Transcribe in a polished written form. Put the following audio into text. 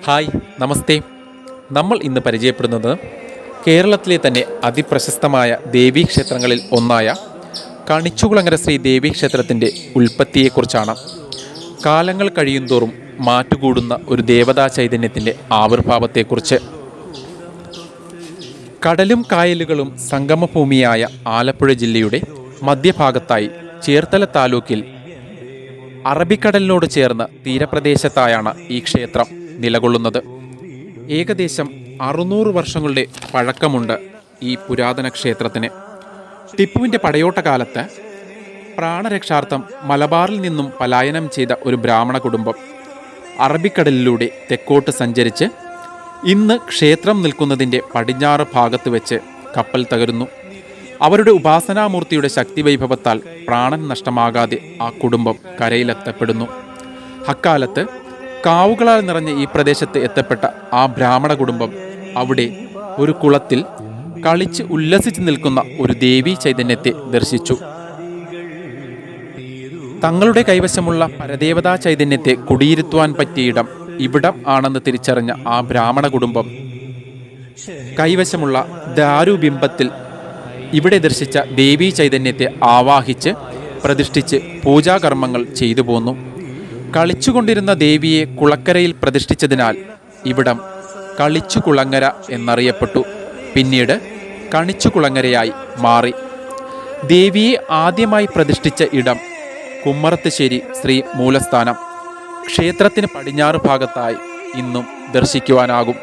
Hi, നമസ്തേ. നമ്മൾ ഇന്ന് പരിചയപ്പെടുന്നത് കേരളത്തിലെ തന്നെ അതിപ്രശസ്തമായ ദേവീക്ഷേത്രങ്ങളിൽ ഒന്നായ കണിച്ചുകുളങ്ങര ശ്രീ ദേവീക്ഷേത്രത്തിൻ്റെ ഉൽപ്പത്തിയെക്കുറിച്ചാണ്. കാലങ്ങൾ കഴിയുന്തോറും മാറ്റുകൂടുന്ന ഒരു ദേവതാ ചൈതന്യത്തിൻ്റെ ആവിർഭാവത്തെക്കുറിച്ച്. കടലും കായലുകളും സംഗമഭൂമിയായ ആലപ്പുഴ ജില്ലയുടെ മധ്യഭാഗത്തായി ചേർത്തല താലൂക്കിൽ അറബിക്കടലിനോട് ചേർന്ന തീരപ്രദേശത്തായാണ് ഈ ക്ഷേത്രം നിലകൊള്ളുന്നത്. ഏകദേശം 600 വർഷങ്ങളുടെ പഴക്കമുണ്ട് ഈ പുരാതന ക്ഷേത്രത്തിന്. ടിപ്പുവിൻ്റെ പടയോട്ട കാലത്ത് പ്രാണരക്ഷാർത്ഥം മലബാറിൽ നിന്നും പലായനം ചെയ്ത ഒരു ബ്രാഹ്മണ കുടുംബം അറബിക്കടലിലൂടെ തെക്കോട്ട് സഞ്ചരിച്ച് ഇന്ന് ക്ഷേത്രം നിൽക്കുന്നതിൻ്റെ പടിഞ്ഞാറ് ഭാഗത്ത് വെച്ച് കപ്പൽ തകരുന്നു. അവരുടെ ഉപാസനാമൂർത്തിയുടെ ശക്തിവൈഭവത്താൽ പ്രാണൻ നഷ്ടമാകാതെ ആ കുടുംബം കരയിലെത്തപ്പെടുന്നു. അക്കാലത്ത് കാവുകളാൽ നിറഞ്ഞ ഈ പ്രദേശത്ത് എത്തപ്പെട്ട ആ ബ്രാഹ്മണ കുടുംബം അവിടെ ഒരു കുളത്തിൽ കളിച്ച് ഉല്ലസിച്ച് നിൽക്കുന്ന ഒരു ദേവീ ചൈതന്യത്തെ ദർശിച്ചു. തങ്ങളുടെ കൈവശമുള്ള പരദേവതാ ചൈതന്യത്തെ കുടിയിരുത്തുവാൻ പറ്റിയ ഇടം ഇവിടം ആണെന്ന് തിരിച്ചറിഞ്ഞ ആ ബ്രാഹ്മണ കുടുംബം കൈവശമുള്ള ദാരുബിംബത്തിൽ ഇവിടെ ദർശിച്ച ദേവീ ചൈതന്യത്തെ ആവാഹിച്ച് പ്രതിഷ്ഠിച്ച് പൂജാകർമ്മങ്ങൾ ചെയ്തു പോന്നു. കളിച്ചുകൊണ്ടിരുന്ന ദേവിയെ കുളക്കരയിൽ പ്രതിഷ്ഠിച്ചതിനാൽ ഇവിടം കളിച്ചുകുളങ്ങര എന്നറിയപ്പെട്ടു. പിന്നീട് കണിച്ചുകുളങ്ങരയായി മാറി. ദേവിയെ ആദ്യമായി പ്രതിഷ്ഠിച്ച ഇടം കുമ്മറത്തുശ്ശേരി ശ്രീ മൂലസ്ഥാനം. ക്ഷേത്രത്തിന് പടിഞ്ഞാറ് ഭാഗത്തായി ഇന്നും ദർശിക്കുവാനാകും.